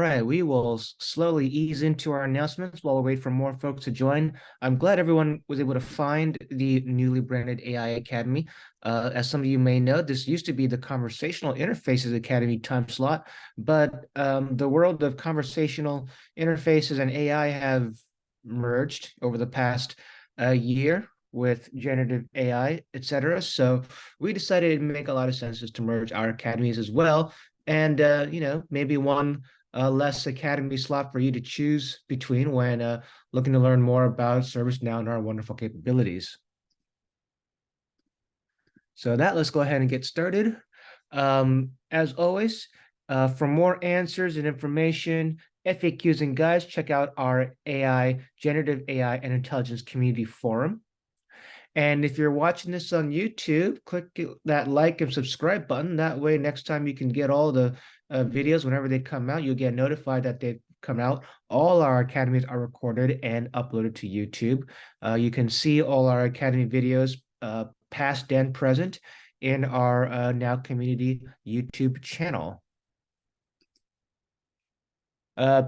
right, we will slowly ease into our announcements while we wait for more folks to join. I'm glad everyone was able to find the newly branded AI Academy. As some of you may know, this used to be the Conversational Interfaces Academy time slot, but the world of conversational interfaces and AI have merged over the past year with generative AI, etc. So we decided it would make a lot of sense just to merge our academies as well. And maybe one less academy slot for you to choose between when looking to learn more about ServiceNow and our wonderful capabilities. So that, let's go ahead and get started. As always, for more answers and information, FAQs and guides, check out our Generative AI and Intelligence Community Forum. And if you're watching this on YouTube, click that like and subscribe button. That way, next time you can get all the videos whenever they come out, you'll get notified that they've come out. All our academies are recorded and uploaded to YouTube. You can see all our academy videos, past and present, in our Now Community YouTube channel.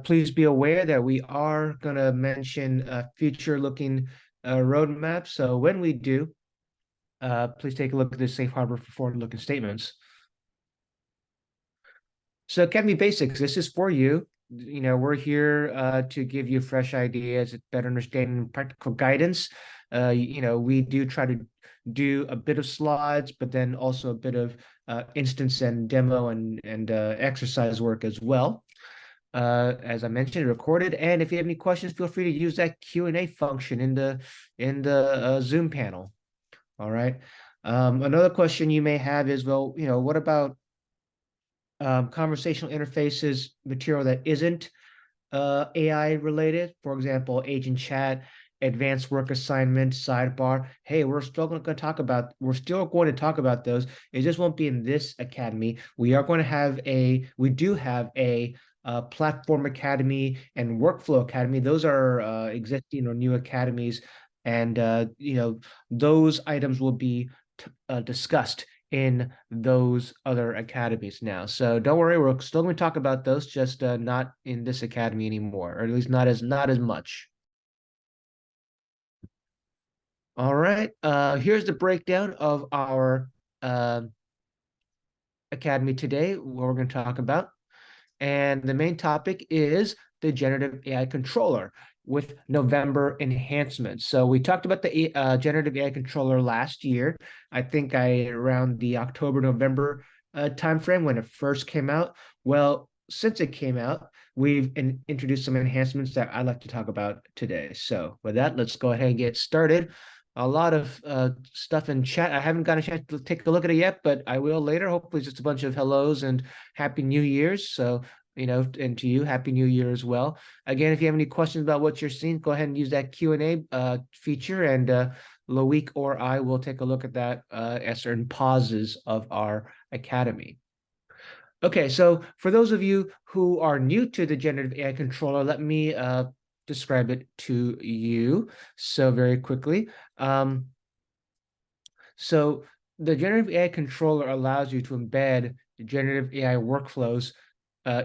Please be aware that we are going to mention future-looking roadmap. So when we do, please take a look at the safe harbor for forward-looking statements. So Academy Basics, this is for you. We're here to give you fresh ideas, better understanding, practical guidance. We do try to do a bit of slides, but then also a bit of instance and demo and exercise work as well. As I mentioned, recorded. And if you have any questions, feel free to use that Q&A function in the Zoom panel. All right. Another question you may have is, well, what about conversational interfaces material that isn't AI related? For example, agent chat, advanced work assignment, sidebar. Hey, we're still going to talk about those. It just won't be in this academy. We do have a Platform Academy and Workflow Academy. Those are existing or new academies, and those items will be discussed in those other academies now. So don't worry, we're still going to talk about those, just not in this academy anymore, or at least not as much. All right, here's the breakdown of our academy today, what we're going to talk about. And the main topic is the Generative AI Controller with November enhancements. So we talked about the Generative AI Controller last year. I think around the October, November timeframe when it first came out. Well, since it came out, we've introduced some enhancements that I'd like to talk about today. So with that, let's go ahead and get started. A lot of stuff in chat. I haven't got a chance to take a look at it yet, but I will later. Hopefully just a bunch of hellos and Happy New Year's. So, and to you, Happy New Year as well. Again, if you have any questions about what you're seeing, go ahead and use that Q&A feature, and Loic or I will take a look at that at certain pauses of our academy. Okay, so for those of you who are new to the Generative AI Controller, let me describe it to you. So very quickly. So the Generative AI Controller allows you to embed the generative AI workflows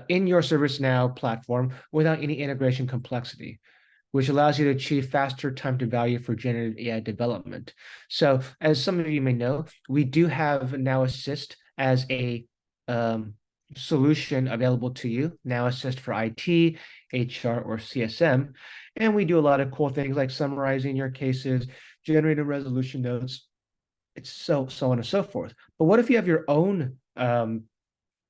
in your ServiceNow platform without any integration complexity, which allows you to achieve faster time to value for generative AI development. So as some of you may know, we do have Now Assist as a solution available to you, Now Assist for IT, HR, or CSM. And we do a lot of cool things like summarizing your cases, generating resolution notes, it's so on and so forth. But what if you have your own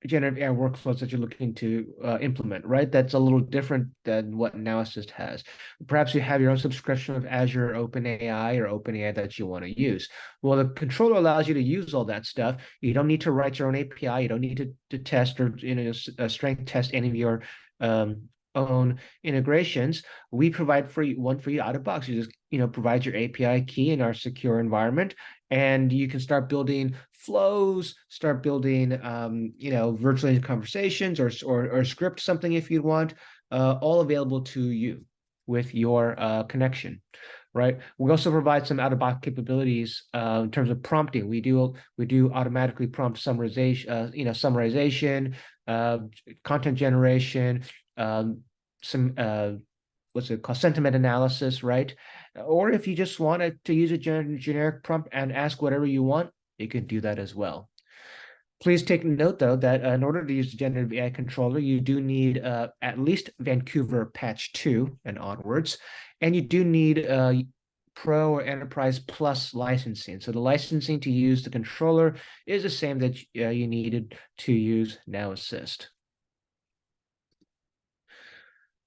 generative AI workflows that you're looking to implement, right? That's a little different than what Now Assist has. Perhaps you have your own subscription of Azure OpenAI or OpenAI that you want to use. Well, the controller allows you to use all that stuff. You don't need to write your own API. You don't need to test or strength test any of your own integrations. We provide one for you out of box. You just provide your API key in our secure environment, and you can start building flows, start building virtual conversations or script something if you want, all available to you with your connection. Right. We also provide some out-of-box capabilities in terms of prompting. We do automatically prompt summarization, content generation, some what's it called, sentiment analysis, right? Or if you just wanted to use a generic prompt and ask whatever you want, you can do that as well. Please take note, though, that in order to use the Generative AI Controller, you do need at least Vancouver Patch 2 and onwards, and you do need Pro or Enterprise Plus licensing. So the licensing to use the controller is the same that you needed to use Now Assist.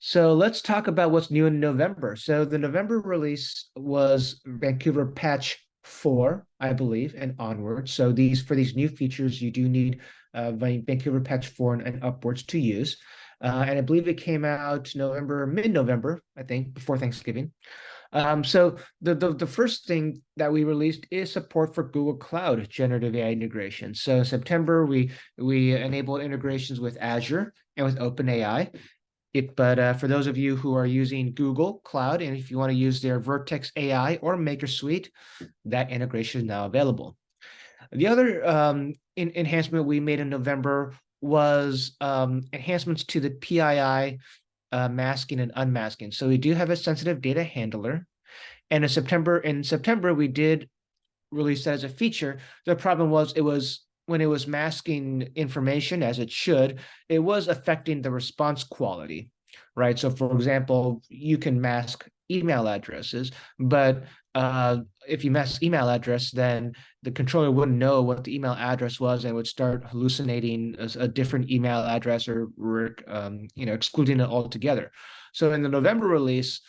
So let's talk about what's new in November. So the November release was Vancouver Patch 4, I believe, and onward. So for these new features, you do need Vancouver Patch 4 and upwards to use. And I believe it came out mid-November, I think, before Thanksgiving. So the first thing that we released is support for Google Cloud generative AI integration. So in September, we enabled integrations with Azure and with OpenAI. But for those of you who are using Google Cloud, and if you want to use their Vertex AI or Makersuite, that integration is now available. The other enhancement we made in November was enhancements to the PII masking and unmasking. So we do have a sensitive data handler. And in September, we did release that as a feature. The problem was when it was masking information as it should, it was affecting the response quality, right? So for example, you can mask email addresses, but if you mask email address, then the controller wouldn't know what the email address was and would start hallucinating a different email address or excluding it altogether. So in the November release,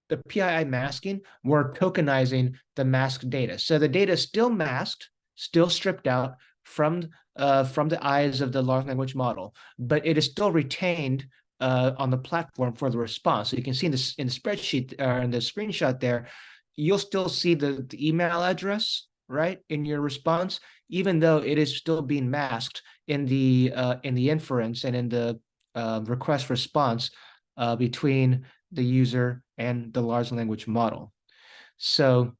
the PII masking, we're tokenizing the masked data. So the data is still masked, still stripped out from the eyes of the large language model, but it is still retained on the platform for the response. So you can see in the spreadsheet or in the screenshot there, you'll still see the email address, right, in your response, even though it is still being masked in the inference and in the request response between the user and the large language model. So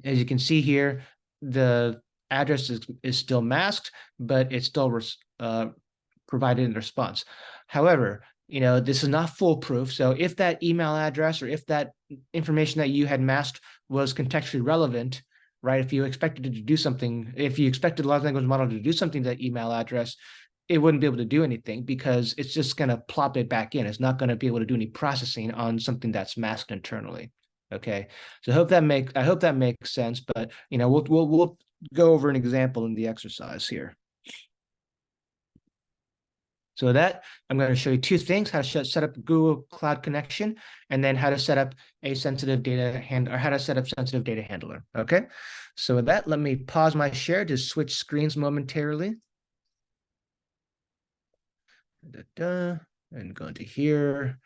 as you can see here, the address is still masked, but it's still provided in response. However, this is not foolproof. So if that email address or if that information that you had masked was contextually relevant, right? If you expected it to do something, if you expected the large language model to do something to that email address, it wouldn't be able to do anything because it's just going to plop it back in. It's not going to be able to do any processing on something that's masked internally. Okay, so I hope that makes sense. But we'll go over an example in the exercise here. So that I'm going to show you two things: how to set up a Google Cloud connection, and then how to set up a sensitive data sensitive data handler. Okay, so with that, let me pause my share to switch screens momentarily. And go into here,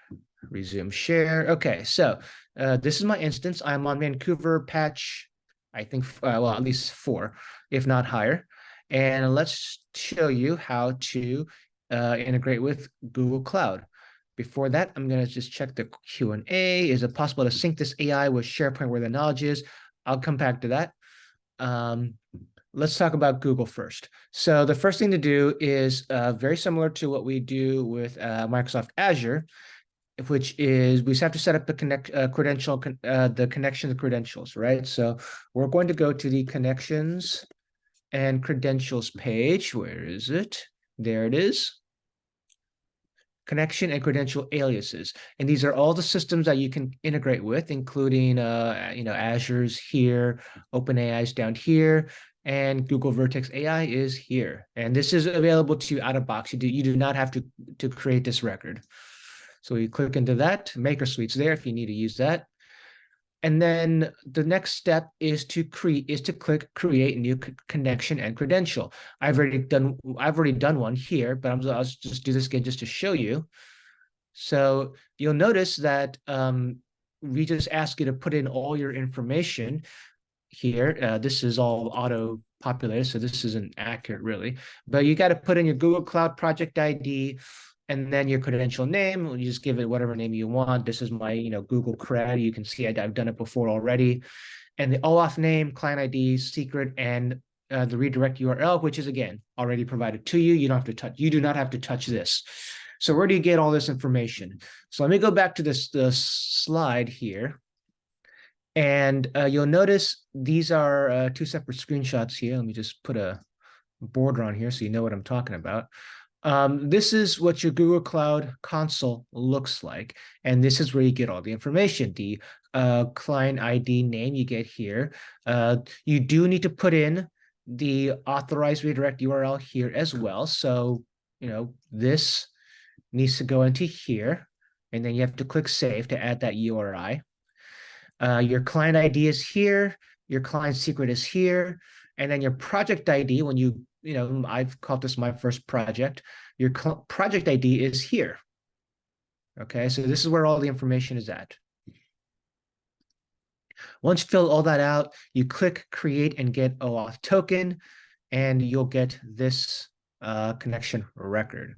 resume share. Okay, so this is my instance. I'm on Vancouver patch, I think, well, at least 4, if not higher. And let's show you how to integrate with Google Cloud. Before that, I'm going to just check the Q&A. Is it possible to sync this AI with SharePoint where the knowledge is? I'll come back to that. Let's talk about Google first. So the first thing to do is very similar to what we do with Microsoft Azure, which is we just have to set up the connection credentials, right? So we're going to go to the connections and credentials page. Where is it? There it is. Connection and credential aliases. And these are all the systems that you can integrate with, including Azure's here, OpenAI's down here, and Google Vertex AI is here. And this is available to you out of box. You do not have to create this record. So we click into that. Makersuite's there if you need to use that. And then the next step is to click create new connection and credential. I've already done one here, but I'll just do this again just to show you. So you'll notice that we just ask you to put in all your information here. This is all auto populated, so this isn't accurate really. But you got to put in your Google Cloud project ID, and then your credential name. You just give it whatever name you want. This is my, Google cred. You can see I've done it before already. And the OAuth name, client ID, secret, and the redirect URL, which is again already provided to you. You do not have to touch this. So where do you get all this information? So let me go back to this slide here. And you'll notice these are two separate screenshots here. Let me just put a border on here so you know what I'm talking about. This is what your Google Cloud console looks like. And this is where you get all the information. The client ID name you get here. You do need to put in the authorized redirect URL here as well. So, this needs to go into here. And then you have to click save to add that URI. Your client ID is here. Your client secret is here. And then your project ID, when I've called this my first project, your project ID is here. Okay, so this is where all the information is at. Once you fill all that out, you click create and get OAuth token, and you'll get this connection record.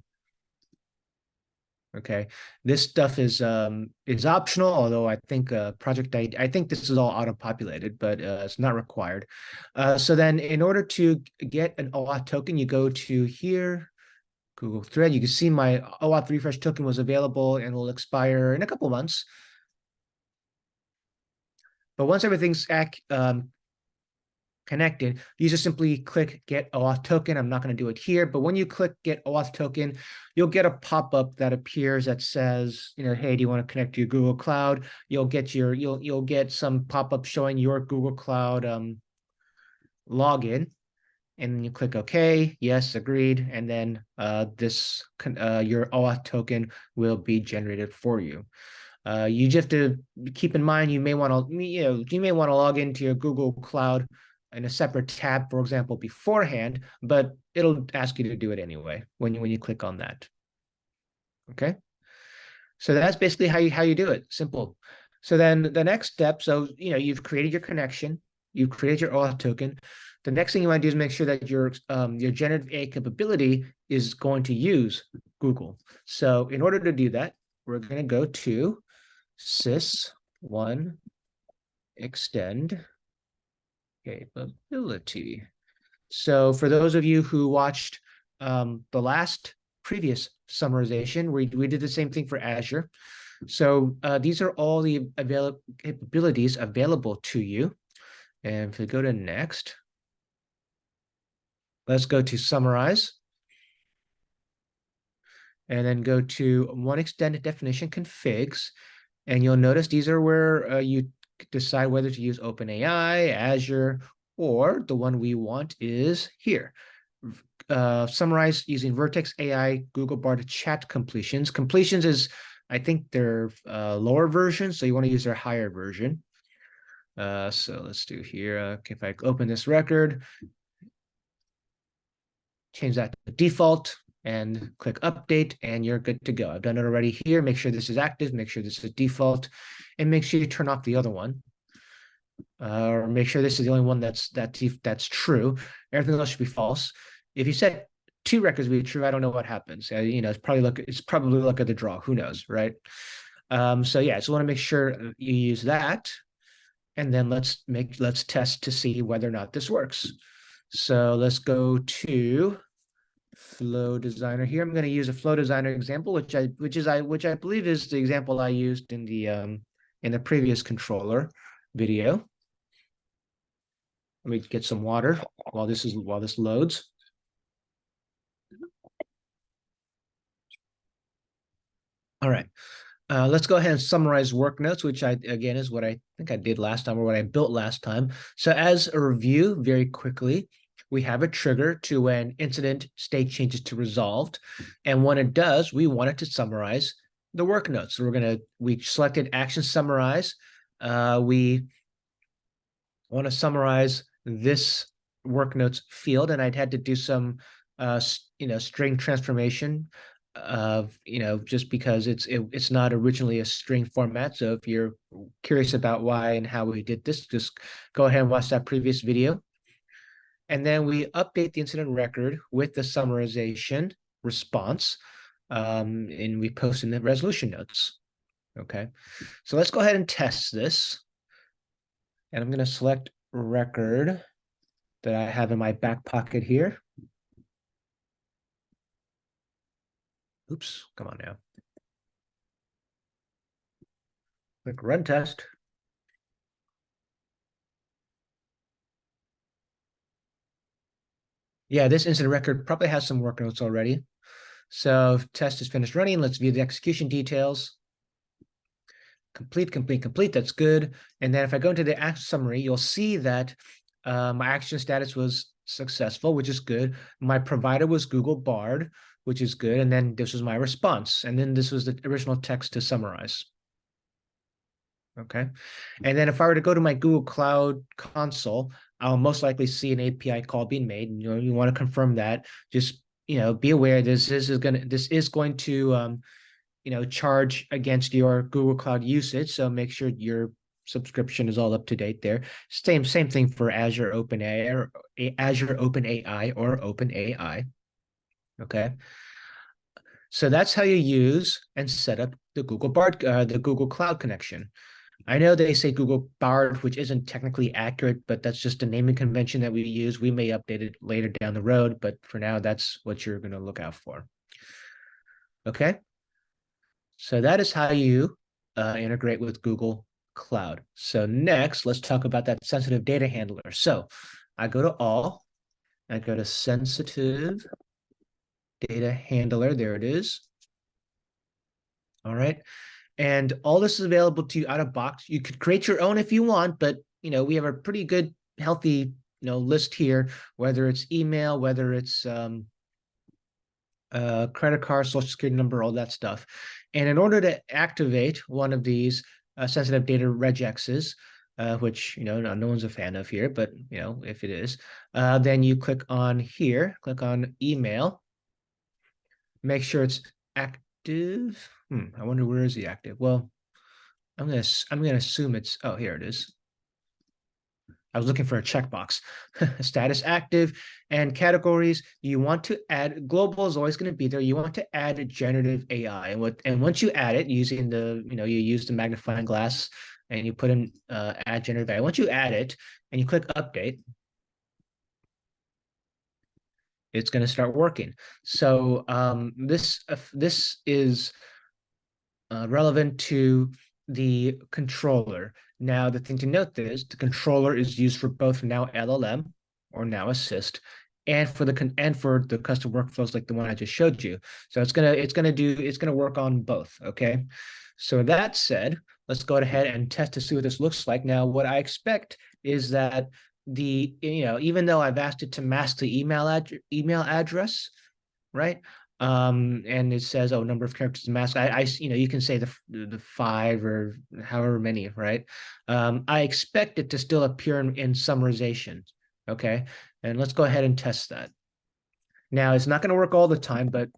Okay, this stuff is optional, although I think project ID, I think this is all auto-populated, but it's not required. So then in order to get an OAuth token, you go to here, Google Thread. You can see my OAuth refresh token was available and will expire in a couple months. But once everything's connected, you just simply click get OAuth token. I'm not going to do it here, but when you click get OAuth token, you'll get a pop-up that appears that says, hey, do you want to connect to your Google Cloud? You'll get some pop-up showing your Google Cloud login, and then you click OK, yes, agreed, and then your OAuth token will be generated for you. You just have to keep in mind you may want to log into your Google Cloud in a separate tab, for example, beforehand, but it'll ask you to do it anyway when you click on that. Okay, so that's basically how you do it. Simple. So then the next step, so you've created your connection, you've created your OAuth token. The next thing you want to do is make sure that your generative AI capability is going to use Google. So in order to do that, we're going to go to sys1 extend capability. So for those of you who watched the last previous summarization, we did the same thing for Azure. So these are all the capabilities available to you. And if we go to next, let's go to summarize. And then go to one extended definition configs. And you'll notice these are where you decide whether to use OpenAI, Azure, or the one we want is here. Summarize using Vertex AI Google Bard chat completions. Completions is, I think, their lower version, so you want to use their higher version. So let's do here. If I open this record, change that to default, and click update, and you're good to go. I've done it already here. Make sure this is active, make sure this is default, and make sure you turn off the other one. Or make sure this is the only one that's true. Everything else should be false. If you set two records be true, I don't know what happens. It's probably luck of the draw. Who knows, right? So yeah, so want to make sure you use that, and then let's test to see whether or not this works. So let's go to Flow Designer here. I'm going to use a Flow Designer example, which I believe is the example I used in the previous controller video. Let me get some water while this loads. All right. Let's go ahead and summarize work notes, which again is what I think I did last time, or what I built last time. So as a review, very quickly, we have a trigger to when incident state changes to resolved. And when it does, we want it to summarize the work notes. So we selected action summarize. We want to summarize this work notes field, and I'd had to do some string transformation of just because it's not originally a string format. So if you're curious about why and how we did this, just go ahead and watch that previous video. And then we update the incident record with the summarization response, and we post in the resolution notes. Okay, so let's go ahead and test this. And I'm going to select record that I have in my back pocket here. Oops, come on now. Click run test. Yeah, this incident record probably has some work notes already. So test is finished running. Let's view the execution details. Complete, complete, complete. That's good. And then if I go into the action summary, you'll see that my action status was successful, which is good. My provider was Google Bard, which is good. And then this was my response. And then this was the original text to summarize. Okay. And then if I were to go to my Google Cloud console, I'll most likely see an API call being made. You want to confirm that. Just be aware this is going to charge against your Google Cloud usage. So make sure your subscription is all up to date there. Same thing for Azure OpenAI or OpenAI. Okay. So that's how you use and set up the the Google Cloud connection. I know they say Google Bard, which isn't technically accurate, but that's just a naming convention that we use. We may update it later down the road, but for now, that's what you're going to look out for. Okay. So that is how you integrate with Google Cloud. So next, let's talk about that sensitive data handler. So I go to all, I go to sensitive data handler. There it is. All right. And all this is available to you out of box. You could create your own if you want, but we have a pretty good, healthy, list here, whether it's email, whether it's credit card, social security number, all that stuff. And in order to activate one of these sensitive data regexes, which no one's a fan of here, but if it is, then you click on here, click on email, make sure it's active. I wonder where is the active? Well, I'm gonna assume it's, oh, here it is. I was looking for a checkbox. Status active and categories. You want to add, global is always going to be there. You want to add generative AI. And once you add it using you use the magnifying glass and you put in add generative AI. Once you add it and you click update, it's going to start working. So this is relevant to the controller. Now, the thing to note is the controller is used for both Now LLM or Now Assist, and for the custom workflows like the one I just showed you. So it's gonna work on both. Okay. So that said, let's go ahead and test to see what this looks like. Now, what I expect is that even though I've asked it to mask the email address, right? And it says, oh, number of characters mask. You can say the 5 or however many, right? I expect it to still appear in summarization. Okay. And let's go ahead and test that. Now, it's not going to work all the time, but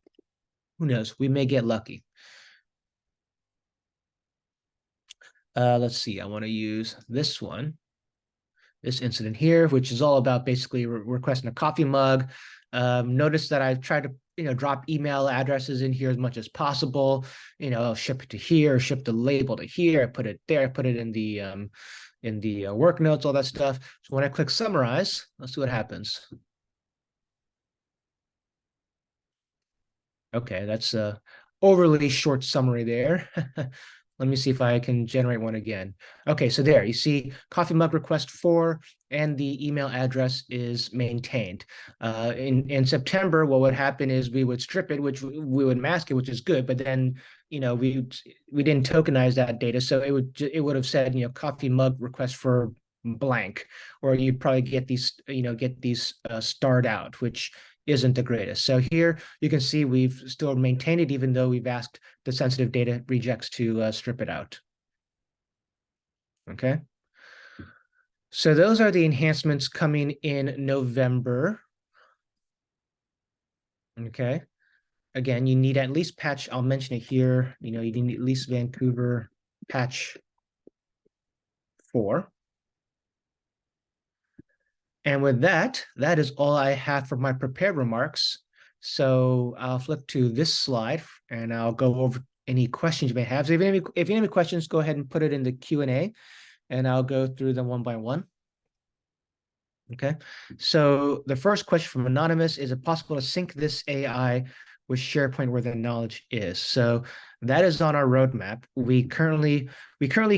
who knows? We may get lucky. Let's see. I want to use this incident here, which is all about basically requesting a coffee mug. Notice that I've tried to drop email addresses in here as much as possible. I'll ship it to here, ship the label to here, I put it there, I put it in the work notes, all that stuff. So when I click summarize, let's see what happens. Okay, that's a overly short summary there. Let me see if I can generate one again. Okay, so there you see coffee mug request 4 and the email address is maintained. In September, what would happen is we would strip it, which we would mask it, which is good, but then we didn't tokenize that data, so it would have said coffee mug request for blank, or you'd probably get these starred out, which isn't the greatest. So here you can see we've still maintained it even though we've asked the sensitive data regex to strip it out. Okay. So those are the enhancements coming in November. Okay. Again, you need at least patch, I'll mention it here, you need at least Vancouver patch 4. And with that is all I have for my prepared remarks. So I'll flip to this slide and I'll go over any questions you may have. So if you have any questions, go ahead and put it in the Q&A and I'll go through them one by one. Okay. So the first question from Anonymous, is it possible to sync this AI with SharePoint where the knowledge is. So that is on our roadmap. We currently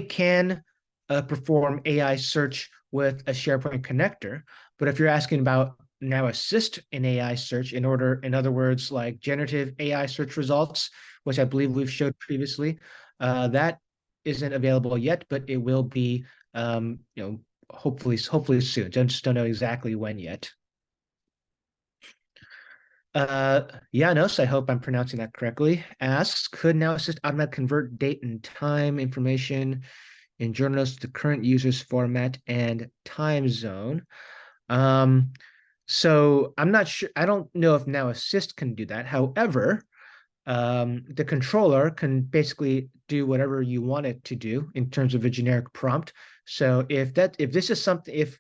can perform AI search with a SharePoint connector, but if you're asking about now assist in AI search in other words, like generative AI search results, which I believe we've showed previously, that isn't available yet, but it will be, hopefully soon. I just don't know exactly when yet. Janos, I hope I'm pronouncing that correctly, asks, could Now Assist automatically convert date and time information in journals to the current user's format and time zone? Um, so I'm not sure. I don't know if Now Assist can do that. However, the controller can basically do whatever you want it to do in terms of a generic prompt. So if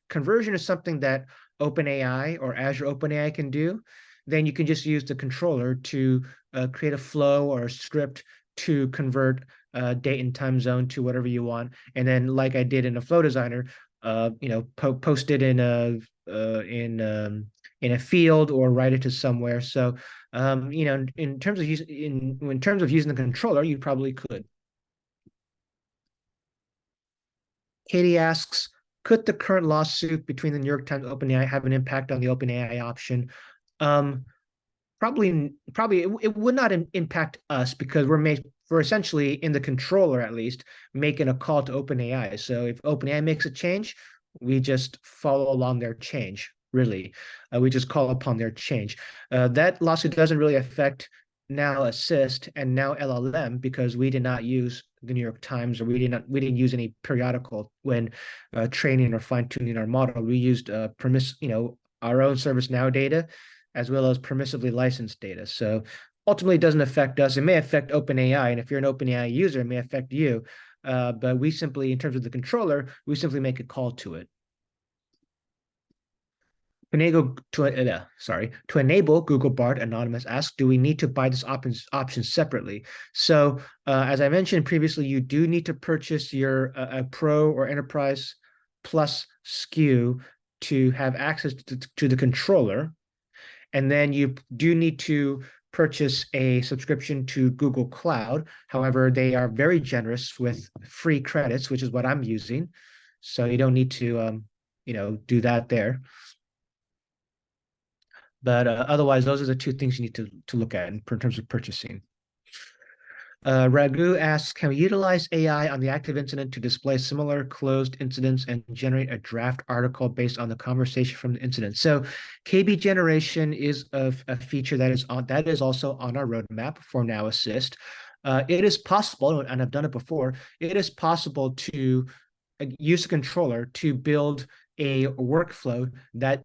conversion is something that OpenAI or Azure OpenAI can do, then you can just use the controller to create a flow or a script to convert date and time zone to whatever you want. And then, like I did in a flow designer, post it in a field or write it to somewhere. So in terms of using the controller, you probably could. Katie asks, could the current lawsuit between the New York Times and OpenAI have an impact on the OpenAI option? Um, probably it would not impact us because we're essentially in the controller at least making a call to OpenAI. So if OpenAI makes a change, we just follow along their change. Really, we just call upon their change. That lawsuit doesn't really affect Now Assist and Now LLM because we did not use the New York Times or we didn't use any periodical when training or fine tuning our model. We used our own ServiceNow data as well as permissively licensed data. So ultimately, it doesn't affect us. It may affect OpenAI, and if you're an OpenAI user, it may affect you. But we simply, in terms of the controller, we simply make a call to it. To enable Google Bard, Anonymous asks, do we need to buy this option separately? So, as I mentioned previously, you do need to purchase your a Pro or Enterprise Plus SKU to have access to the controller. And then you do need to purchase a subscription to Google Cloud. However, they are very generous with free credits, which is what I'm using. So you don't need to, do that there. But otherwise, those are the two things you need to look at in terms of purchasing. Raghu asks, can we utilize AI on the active incident to display similar closed incidents and generate a draft article based on the conversation from the incident? So KB generation is a feature that is also on our roadmap for Now Assist. It is possible, and I've done it before, it is possible to use a controller to build a workflow that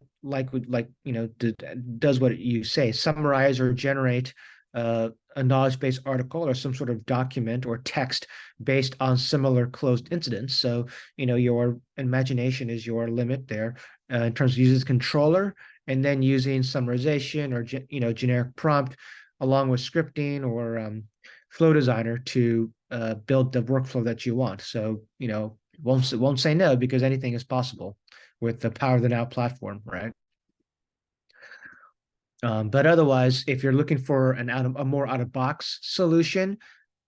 does what you say, summarize or generate a knowledge-based article or some sort of document or text based on similar closed incidents. So, your imagination is your limit there in terms of using the controller and then using summarization or, generic prompt along with scripting or flow designer to build the workflow that you want. So, won't say no because anything is possible with the Power of the Now platform, right? But otherwise, if you're looking for a more out of box solution,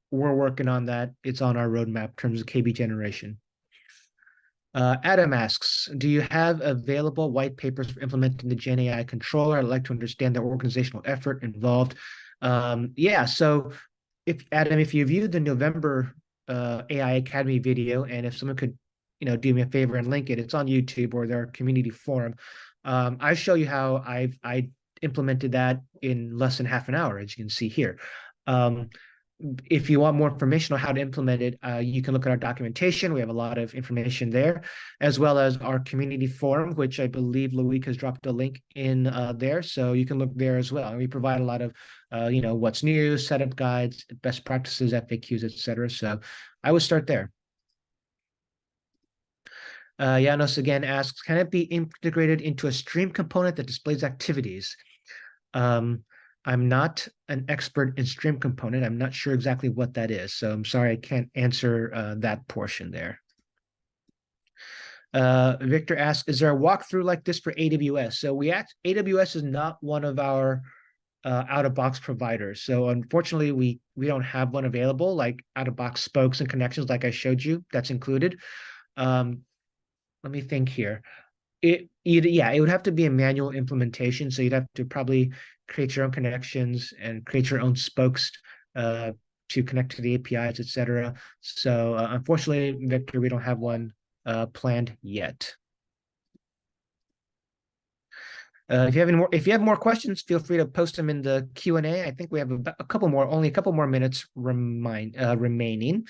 we're working on that. It's on our roadmap in terms of KB generation. Adam asks, do you have available white papers for implementing the Gen AI controller? I'd like to understand the organizational effort involved. Yeah, so if you viewed the November AI Academy video, and if someone could, do me a favor and link it, it's on YouTube or their community forum. I show you how I implemented that in less than half an hour, as you can see here. If you want more information on how to implement it, you can look at our documentation. We have a lot of information there, as well as our community forum, which I believe Loic has dropped a link in there. So you can look there as well. And we provide a lot of, what's new, setup guides, best practices, FAQs, etc. So I would start there. Janos again asks, can it be integrated into a stream component that displays activities? I'm not an expert in stream component. I'm not sure exactly what that is. So I'm sorry, I can't answer that portion there. Victor asks, is there a walkthrough like this for AWS? So AWS is not one of our out-of-box providers. So unfortunately, we don't have one available, like out-of-box spokes and connections like I showed you. That's included. Um, Let me think here. It would have to be a manual implementation. So you'd have to probably create your own connections and create your own spokes uh, to connect to the APIs, etc. So unfortunately, Victor, we don't have one planned yet. If you have more questions, feel free to post them in the Q&A. I think we have only a couple more minutes remaining.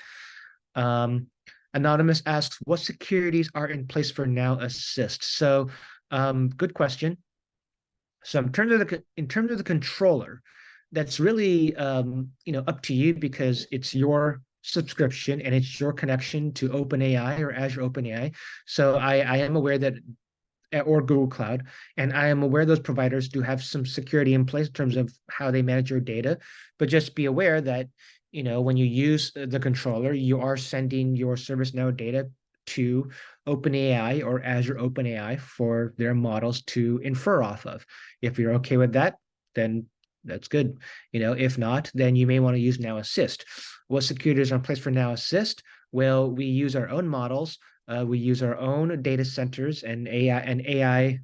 Um, Anonymous asks, what securities are in place for Now Assist? So, good question. So in terms of the controller, that's really up to you because it's your subscription and it's your connection to OpenAI or Azure OpenAI. So I am aware that or Google Cloud. And I am aware those providers do have some security in place in terms of how they manage your data. But just be aware that, when you use the controller, you are sending your ServiceNow data to OpenAI or Azure OpenAI for their models to infer off of. If you're okay with that, then that's good. If not, then you may want to use Now Assist. What securities are in place for Now Assist? Well, we use our own models. We use our own data centers and AI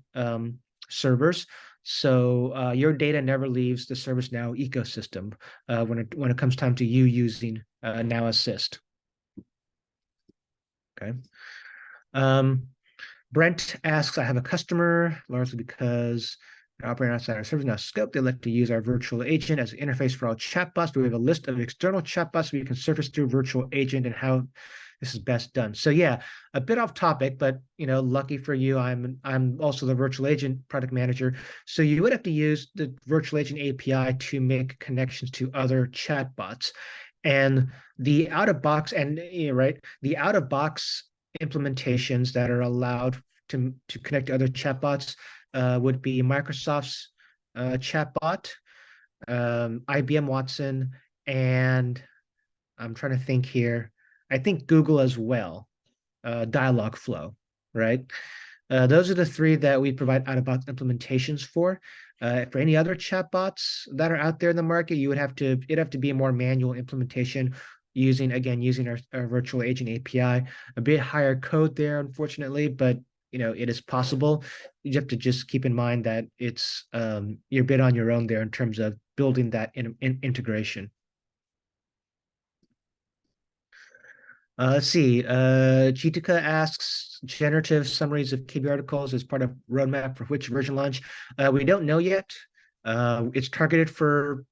servers. So your data never leaves the ServiceNow ecosystem when it comes time to you using Now Assist. Okay. Brent asks, I have a customer, largely because they're operating outside our ServiceNow scope. They like to use our virtual agent as an interface for all chatbots. Do we have a list of external chatbots we can surface through virtual agent and how this is best done? So yeah, a bit off topic, but lucky for you, I'm also the virtual agent product manager. So you would have to use the virtual agent API to make connections to other chatbots. And the out of box and right, the out of box implementations that are allowed to connect to other chatbots would be Microsoft's chatbot, IBM Watson, and I'm trying to think here. I think Google as well, Dialogflow, right? Those are the three that we provide out-of-box implementations for. For any other chatbots that are out there in the market, it'd have to be a more manual implementation using our virtual agent API. A bit higher code there, unfortunately, but it is possible. You have to just keep in mind that it's you're a bit on your own there in terms of building that integration. Let's see. Chitika asks, generative summaries of KB articles as part of roadmap for which version launch? We don't know yet. It's targeted for,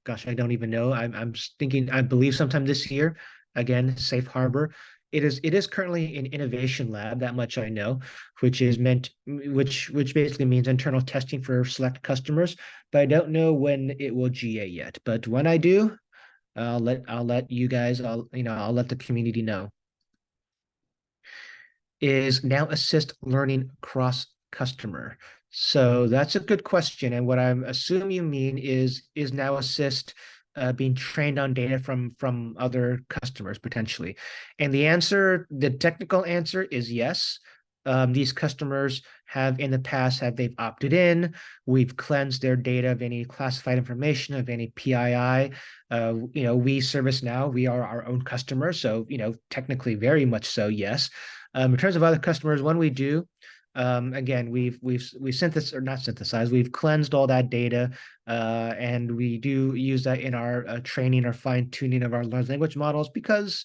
gosh, I don't even know. I'm thinking, I believe sometime this year. Again, safe harbor. It is currently in innovation lab. That much I know, which basically means internal testing for select customers. But I don't know when it will GA yet. But when I do, I'll let you guys, I'll let the community know. Is Now Assist learning cross customer? So that's a good question. And what I'm assuming you mean is Now Assist being trained on data from other customers potentially? And the technical answer is yes. These customers have in the past they've opted in. We've cleansed their data of any classified information, of any PII. We ServiceNow, we are our own customer, so technically very much so, yes. In terms of other customers, when we do, again, we've synthesized or not synthesized, we've cleansed all that data, and we do use that in our training or fine tuning of our large language models because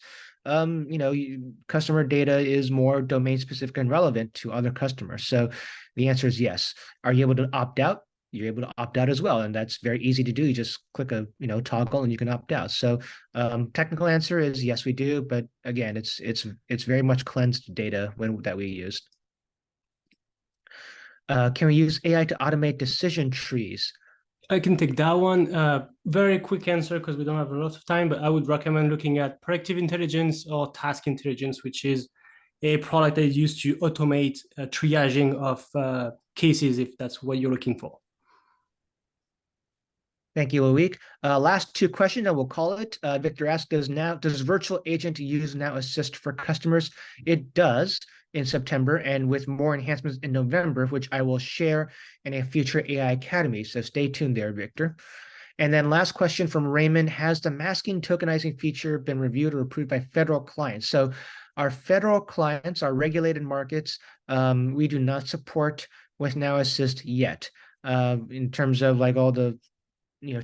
customer data is more domain specific and relevant to other customers. So the answer is yes. Are you able to opt out? You're able to opt out as well, and that's very easy to do. You just click a toggle and you can opt out. So technical answer is yes, we do, but again, it's very much cleansed data that we used. Can we use AI to automate decision trees? I can take that one. Very quick answer because we don't have a lot of time, but I would recommend looking at predictive intelligence or task intelligence, which is a product that is used to automate triaging of cases, if that's what you're looking for. Thank you, Loic. Last two questions, and we'll call it. Victor asks, does virtual agent use Now Assist for customers? It does. in September, and with more enhancements in November, which I will share in a future AI Academy. So stay tuned there, Victor. And then last question from Raymond, has the masking tokenizing feature been reviewed or approved by federal clients? So our federal clients, our regulated markets, we do not support with Now Assist yet, in terms of like all the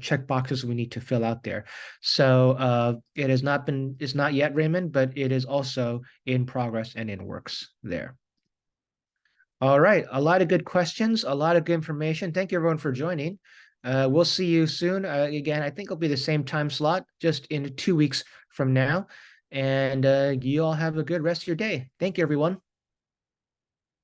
check boxes we need to fill out there. So it has not been, it's not yet, Raymond, but it is also in progress and in works there. All right, a lot of good questions, a lot of good information. Thank you everyone for joining. We'll see you soon. Again, I think it'll be the same time slot, just in 2 weeks from now. And you all have a good rest of your day. Thank you, everyone.